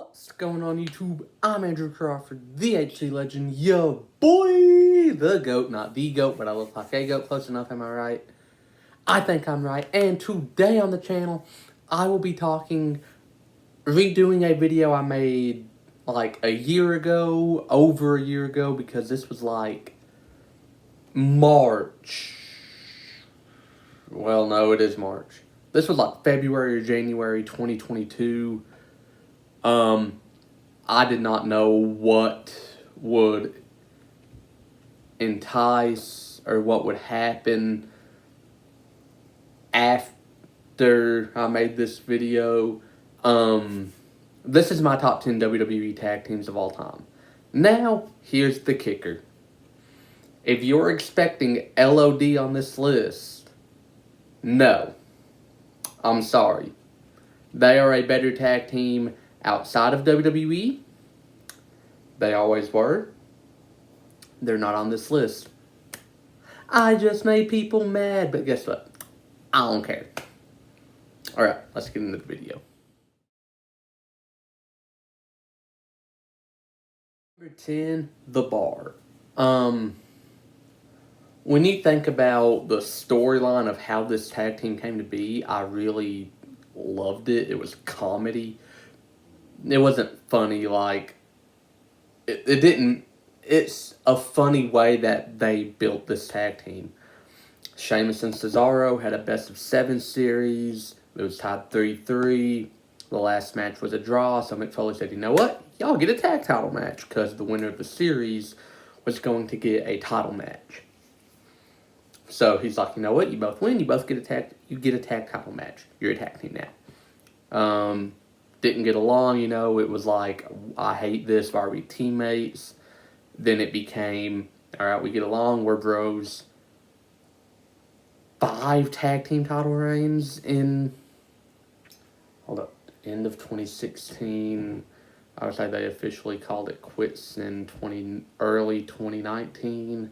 What's going on YouTube? I'm Andrew Crawford, the HC Legend, yo boy! The GOAT, not the GOAT, but I look like a GOAT, close enough, am I right? I think I'm right, and today on the channel, I will be redoing a video I made like a year ago, over a year ago, because this was like March. Well, no, it is March. This was like February or January 2022. I did not know what would entice or what would happen after I made this video. This is my top 10 WWE tag teams of all time. Now, here's the kicker. If you're expecting LOD on this list, no. I'm sorry. They are a better tag team outside of WWE. They always were. They're not on this list. I just made people mad, but guess what? I don't care. Alright, let's get into the video. Number 10, The Bar. When you think about the storyline of how this tag team came to be, I really loved it. It was comedy. It wasn't funny like... It didn't... It's a funny way that they built this tag team. Sheamus and Cesaro had a best-of-7 series. It was tied 3-3. The last match was a draw, so Mick Foley said, you know what? Y'all get a tag title match, because the winner of the series was going to get a title match. So he's like, you know what? You both win. You both get a tag title match. You're a tag team now. Didn't get along, you know. It was like, I hate this. Why are we teammates? Then it became, all right, we get along. We're bros. 5 tag team title reigns in, end of 2016. I would say they officially called it quits in early 2019.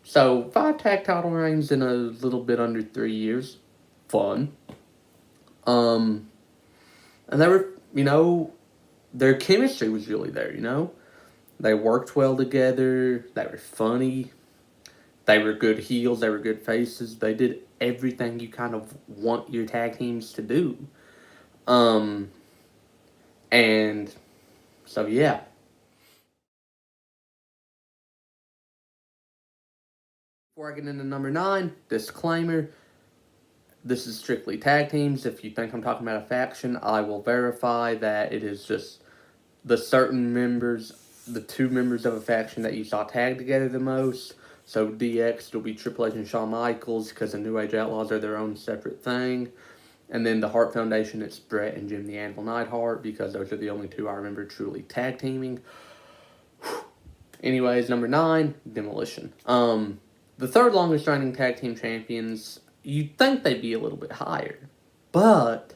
So 5 tag title reigns in a little bit under 3 years. Fun. And they were, you know, their chemistry was really there, you know. They worked well together. They were funny. They were good heels. They were good faces. They did everything you kind of want your tag teams to do. And so, yeah. Before I get into number 9, disclaimer. This is strictly tag teams. If you think I'm talking about a faction, I will verify that it is just the certain members, the 2 members of a faction that you saw tagged together the most. So DX will be Triple H and Shawn Michaels, because the New Age Outlaws are their own separate thing. And then the Hart Foundation, it's Bret and Jim the Anvil Neidhart, because those are the only 2 I remember truly tag teaming. Anyways, number 9, Demolition. The 3rd longest reigning tag team champions, you'd think they'd be a little bit higher. But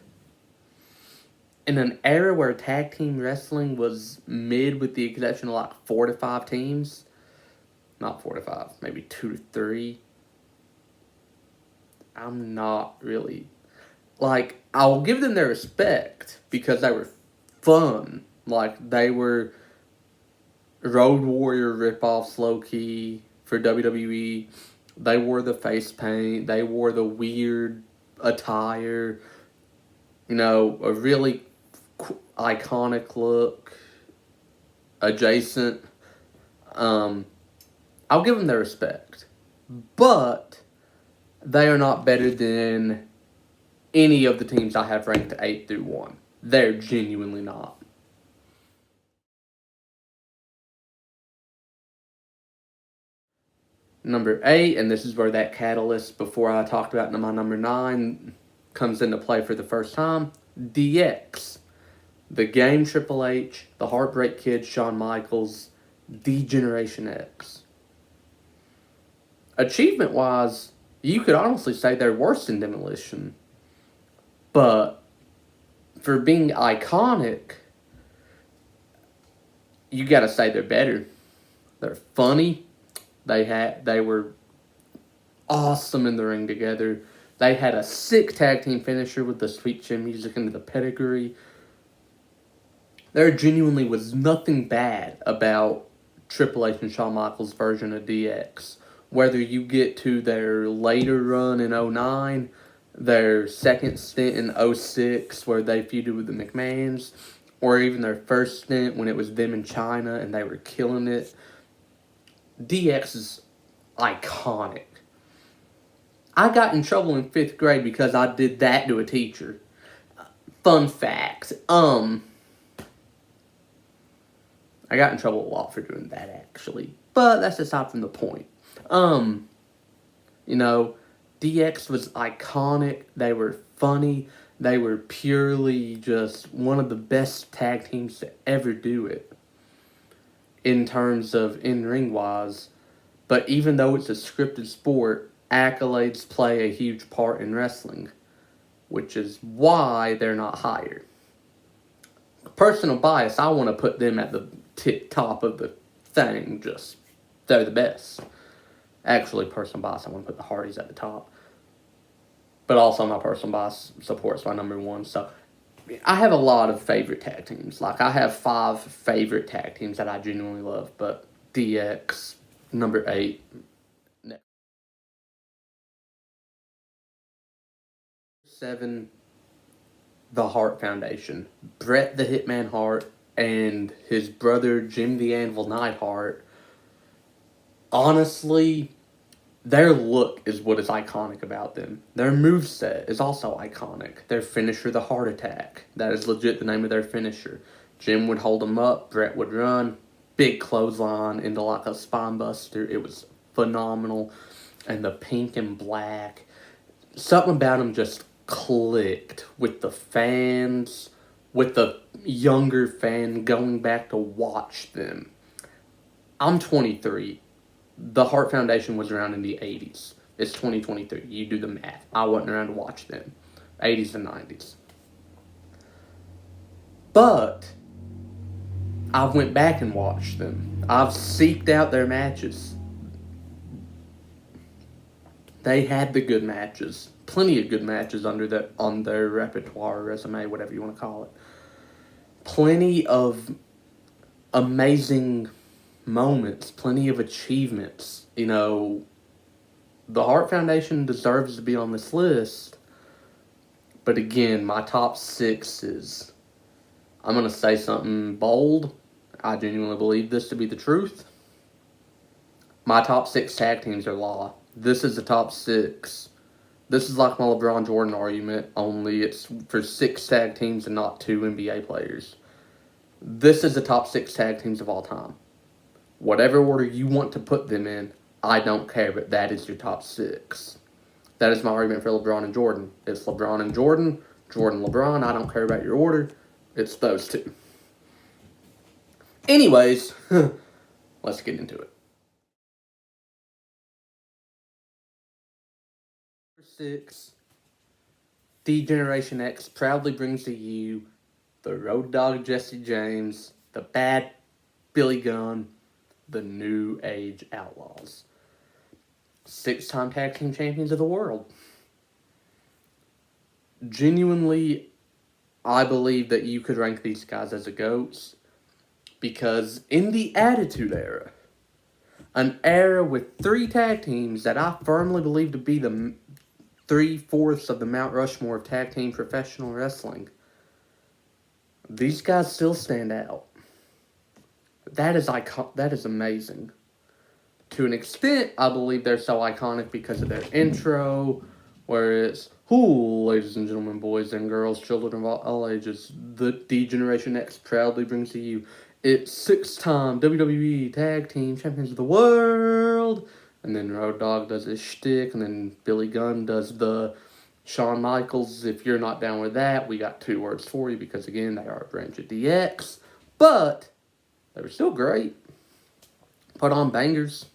in an era where tag team wrestling was mid, with the exception of like 4 to 5 teams, not 4 to 5, maybe 2 to 3, I'm not really, like, I'll give them their respect because they were fun. Like, they were Road Warrior ripoffs, low-key, for WWE. They wore the face paint. They wore the weird attire. You know, a really iconic look. Adjacent. I'll give them their respect. But they are not better than any of the teams I have ranked 8 through 1. They're genuinely not. Number 8, and this is where that catalyst before I talked about my number 9 comes into play for the first time. DX. The Game Triple H, the Heartbreak Kid Shawn Michaels, DGeneration X. Achievement-wise, you could honestly say they're worse than Demolition. But for being iconic, you gotta say they're better. They're funny. They were awesome in the ring together. They had a sick tag team finisher with the sweet chin music into the pedigree. There genuinely was nothing bad about Triple H and Shawn Michaels' version of DX. Whether you get to their later run in '09, their second stint in '06 where they feuded with the McMahons, or even their first stint when it was them in China and they were killing it, DX is iconic. I got in trouble in 5th grade because I did that to a teacher. Fun facts. I got in trouble a lot for doing that, actually. But that's aside from the point. You know, DX was iconic. They were funny. They were purely just one of the best tag teams to ever do it. In terms of in-ring wise. But even though it's a scripted sport, accolades play a huge part in wrestling. Which is why they're not higher. Personal bias, I want to put them at the top of the thing. Just, they're the best. Actually, personal bias, I want to put the Hardys at the top. But also my personal bias supports my number one. So, I have a lot of favorite tag teams. Like, I have 5 favorite tag teams that I genuinely love. But DX, number 8. 7, the Hart Foundation. Bret the Hitman Hart and his brother Jim the Anvil Neidhart. Honestly, their look is what is iconic about them. Their moveset is also iconic. Their finisher, the Heart Attack. That is legit the name of their finisher. Jim would hold them up, Bret would run. Big clothesline into like a spine buster. It was phenomenal. And the pink and black. Something about them just clicked with the fans, with the younger fan going back to watch them. I'm 23. The Hart Foundation was around in the 80s. It's 2023. You do the math. I wasn't around to watch them. 80s and 90s. But I went back and watched them. I've seeked out their matches. They had the good matches. Plenty of good matches on their repertoire, resume, whatever you want to call it. Plenty of amazing moments. Plenty of achievements. You know, the Hart Foundation deserves to be on this list. But again, my top 6 is... I'm going to say something bold. I genuinely believe this to be the truth. My top 6 tag teams are law. This is the top 6. This is like my LeBron Jordan argument, only it's for 6 tag teams and not 2 NBA players. This is the top 6 tag teams of all time. Whatever order you want to put them in, I don't care, but that is your top 6. That is my argument for LeBron and Jordan. It's LeBron and Jordan, Jordan, LeBron. I don't care about your order. It's those 2. Anyways, let's get into it. 6, DGeneration X proudly brings to you the Road Dogg Jesse James, the Bad Billy Gunn, the New Age Outlaws. 6-time tag team champions of the world. Genuinely, I believe that you could rank these guys as the GOATs because in the Attitude Era, an era with 3 tag teams that I firmly believe to be the 3/4 of the Mount Rushmore of tag team professional wrestling, these guys still stand out. That is amazing. To an extent, I believe they're so iconic because of their intro, where it's, ladies and gentlemen, boys and girls, children of all ages, the DGeneration X proudly brings to you its 6-time WWE Tag Team Champions of the World. And then Road Dogg does his shtick, and then Billy Gunn does the Shawn Michaels. If you're not down with that, we got 2 words for you, because again, they are a branch of DX. But they were still great. Put on bangers.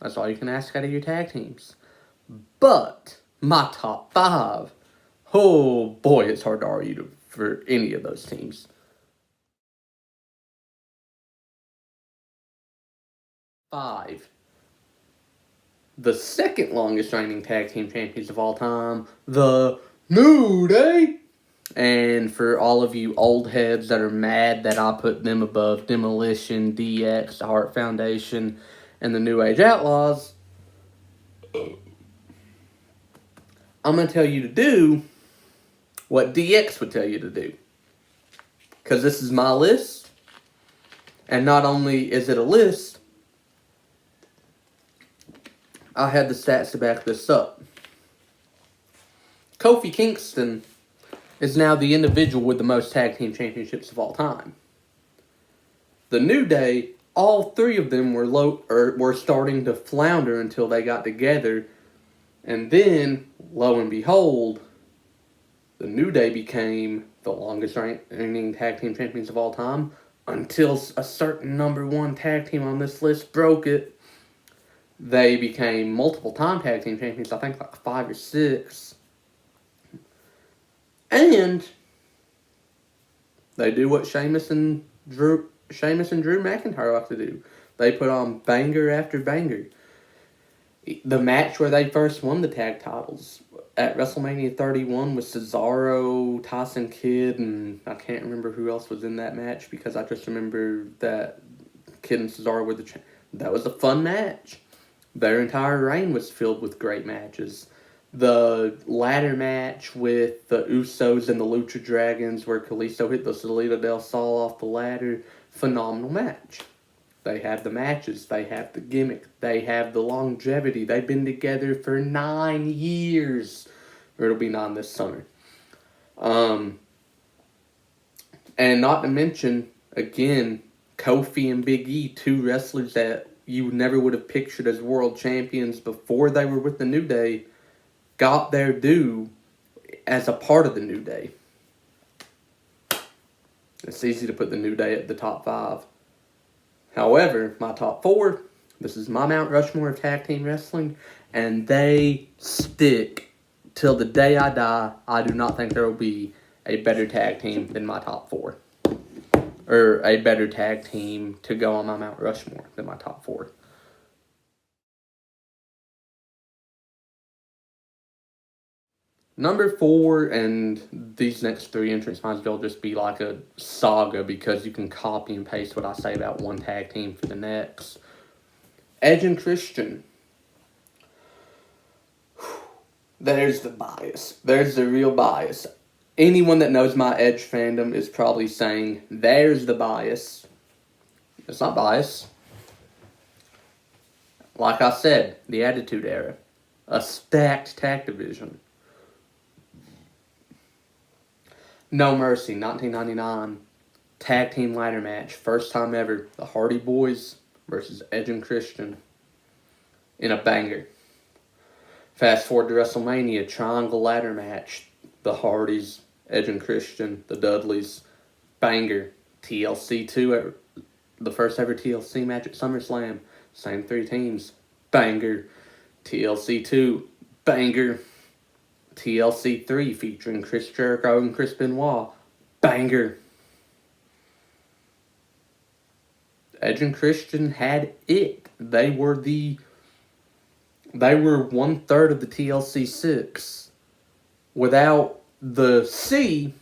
That's all you can ask out of your tag teams. But my top 5, oh boy, it's hard to argue for any of those teams. 5. The second longest reigning tag team champions of all time, the New Day. And for all of you old heads that are mad that I put them above Demolition, DX, the Heart Foundation, and the New Age Outlaws, I'm going to tell you to do what DX would tell you to do. Because this is my list. And not only is it a list, I had the stats to back this up. Kofi Kingston is now the individual with the most tag team championships of all time. The New Day, all three of them were starting to flounder until they got together. And then, lo and behold, the New Day became the longest reigning tag team champions of all time until a certain number one tag team on this list broke it. They became multiple time tag team champions, I think like 5 or 6. And they do what Sheamus and Drew McIntyre like to do. They put on banger after banger. The match where they first won the tag titles at WrestleMania 31 was Cesaro, Tyson Kidd, and I can't remember who else was in that match because I just remember that Kidd and Cesaro were that was a fun match. Their entire reign was filled with great matches. The ladder match with the Usos and the Lucha Dragons where Kalisto hit the Salida del Sol off the ladder, phenomenal match. They have the matches, they have the gimmick, they have the longevity. They've been together for 9 years. Or it'll be 9 this summer. And not to mention, again, Kofi and Big E, 2 wrestlers that you never would have pictured as world champions before they were with the New Day, got their due as a part of the New Day. It's easy to put the New Day at the top 5. However, my top 4, this is my Mount Rushmore of tag team wrestling, and they stick till the day I die. I do not think there will be a better tag team than my top 4. Or a better tag team to go on my Mount Rushmore than my top 4. Number 4, and these next 3 entrants might as well just be like a saga because you can copy and paste what I say about one tag team for the next. Edge and Christian. There's the bias. There's the real bias. Anyone that knows my Edge fandom is probably saying, there's the bias. It's not bias. Like I said, the Attitude Era. A stacked tag division. No Mercy, 1999, tag team ladder match, first time ever, the Hardy Boys versus Edge and Christian in a banger. Fast forward to WrestleMania, triangle ladder match, the Hardys, Edge and Christian, the Dudleys, banger. TLC 2, the first ever TLC match at SummerSlam, same 3 teams, banger. TLC 2, banger. TLC 3 featuring Chris Jericho and Chris Benoit. Banger. Edge and Christian had it. They were 1/3 of the TLC 6. Without the C,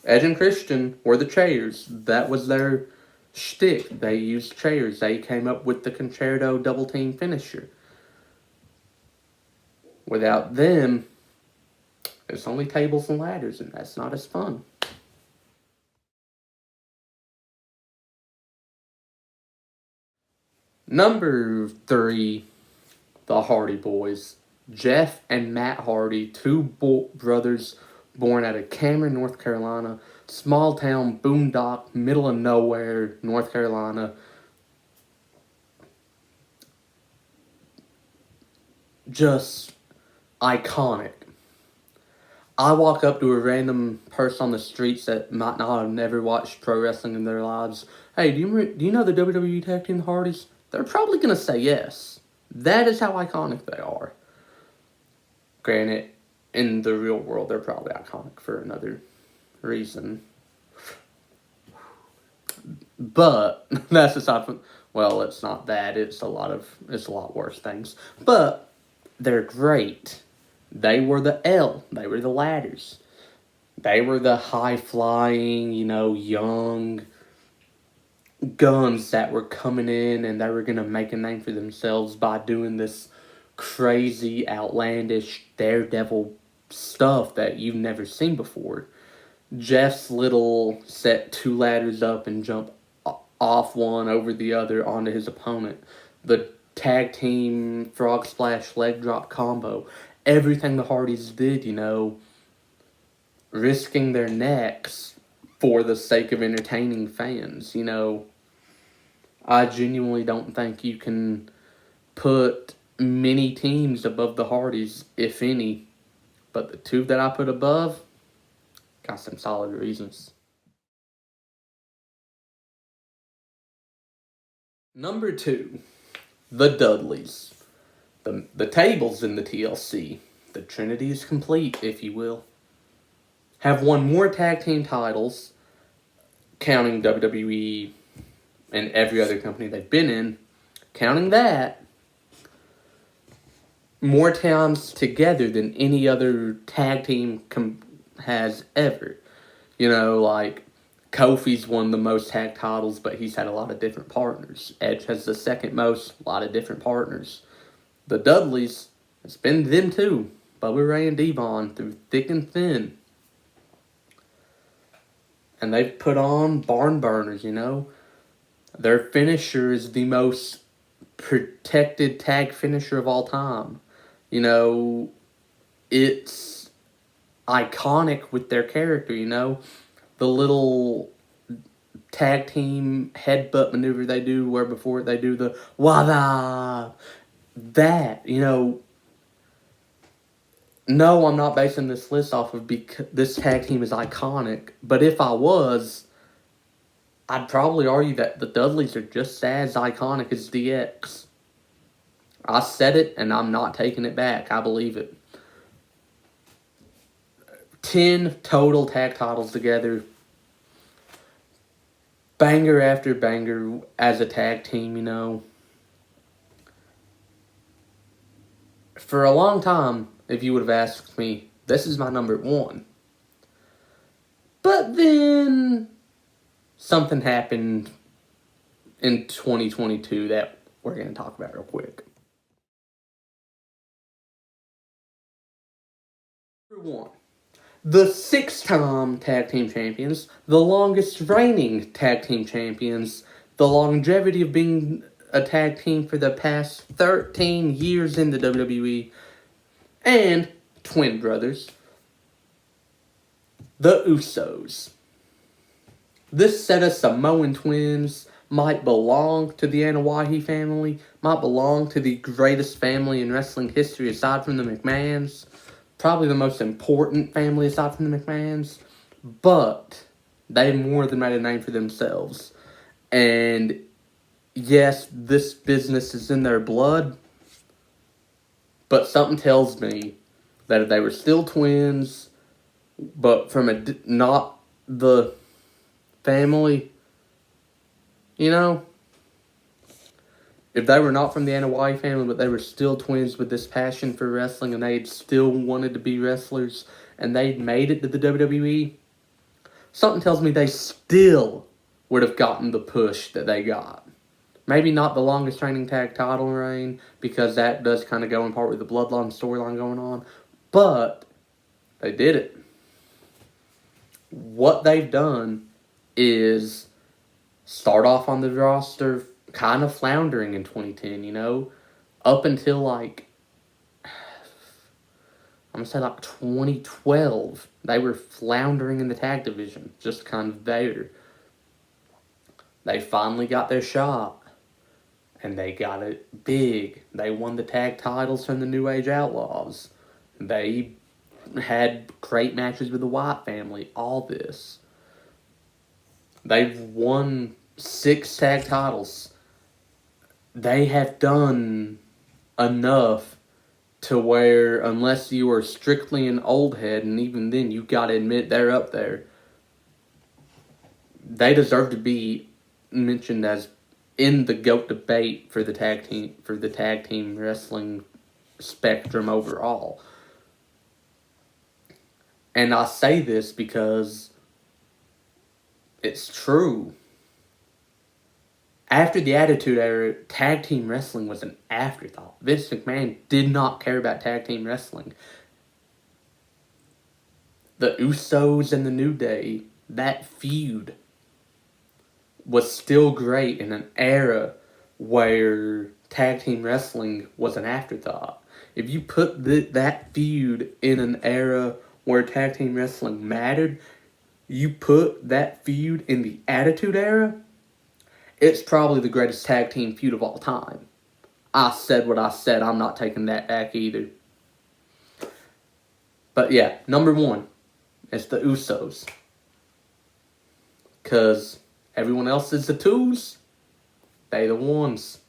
Edge and Christian were the chairs. That was their shtick. They used chairs. They came up with the Concerto double team finisher. Without them, it's only tables and ladders, and that's not as fun. Number 3, the Hardy Boys. Jeff and Matt Hardy, 2 brothers born out of Cameron, North Carolina. Small town, boondock, middle of nowhere, North Carolina. Just iconic. I walk up to a random person on the streets that might not have never watched pro wrestling in their lives. Hey, do you know the WWE Tag Team Hardys? They're probably going to say yes. That is how iconic they are. Granted, in the real world, they're probably iconic for another reason. But that's aside from, well, it's not that. It's a lot worse things. But they're great. They were the L. They were the ladders. They were the high-flying, young guns that were coming in, and they were going to make a name for themselves by doing this crazy, outlandish, daredevil stuff that you've never seen before. Jeff's little set 2 ladders up and jump off one over the other onto his opponent. The tag team frog splash leg drop combo. Everything the Hardys did, risking their necks for the sake of entertaining fans. I genuinely don't think you can put many teams above the Hardys, if any. But the 2 that I put above, got some solid reasons. Number 2, the Dudleys. The tables in the TLC, the Trinity is complete, if you will, have won more tag team titles, counting WWE and every other company they've been in, counting that, more times together than any other tag team has ever. Like Kofi's won the most tag titles, but he's had a lot of different partners. Edge has the second most, a lot of different partners. The Dudleys, it's been them too. Bubba Ray and Devon through thick and thin. And they've put on barn burners, Their finisher is the most protected tag finisher of all time. It's iconic with their character, The little tag team headbutt maneuver they do where before they do the wada. That, no, I'm not basing this list off of because this tag team is iconic. But if I was, I'd probably argue that the Dudleys are just as iconic as DX. I said it, and I'm not taking it back. I believe it. 10 total tag titles together. Banger after banger as a tag team, For a long time, if you would have asked me, this is my number 1. But then something happened in 2022 that we're going to talk about real quick. Number 1. The 6-time tag team champions, the longest reigning tag team champions, the longevity of being a tag team for the past 13 years in the WWE, and twin brothers, the Usos. This set of Samoan twins might belong to the Anoa'i family, might belong to the greatest family in wrestling history aside from the McMahons, probably the most important family aside from the McMahons, but they more than made a name for themselves. And yes, this business is in their blood, but something tells me that if they were still twins, but from not the family, if they were not from the Anoa'i family, but they were still twins with this passion for wrestling, and they still wanted to be wrestlers, and they'd made it to the WWE, something tells me they still would have gotten the push that they got. Maybe not the longest reigning tag title reign, because that does kind of go in part with the Bloodline storyline going on, but they did it. What they've done is start off on the roster kind of floundering in 2010, up until I'm going to say 2012, they were floundering in the tag division, just kind of there. They finally got their shot, and they got it big. They won the tag titles from the New Age Outlaws. They had great matches with the Wyatt family, all this. They've won 6 tag titles. They have done enough to where, unless you are strictly an old head, and even then you got to admit they're up there, they deserve to be mentioned as in the GOAT debate for the tag team wrestling spectrum overall. And I say this because it's true. After the Attitude Era, tag team wrestling was an afterthought. Vince McMahon did not care about tag team wrestling. The Usos and the New Day, that feud was still great in an era where tag team wrestling was an afterthought. If you put that feud in an era where tag team wrestling mattered, you put that feud in the Attitude Era, it's probably the greatest tag team feud of all time. I said what I said. I'm not taking that back either. But yeah, number one, it's the Usos. Because everyone else is the twos. They the ones.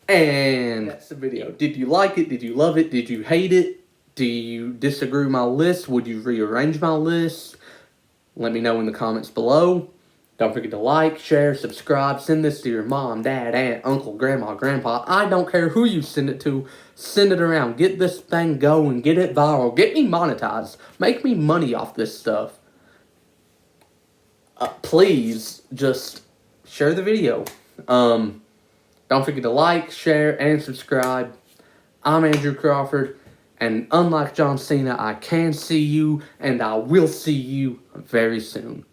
And that's the video. Did you like it? Did you love it? Did you hate it? Do you disagree with my list? Would you rearrange my list? Let me know in the comments below. Don't forget to like, share, subscribe. Send this to your mom, dad, aunt, uncle, grandma, grandpa. I don't care who you send it to. Send it around. Get this thing going. Get it viral. Get me monetized. Make me money off this stuff. Please, just share the video. Don't forget to like, share, and subscribe. I'm Andrew Crawford, and unlike John Cena, I can see you, and I will see you very soon.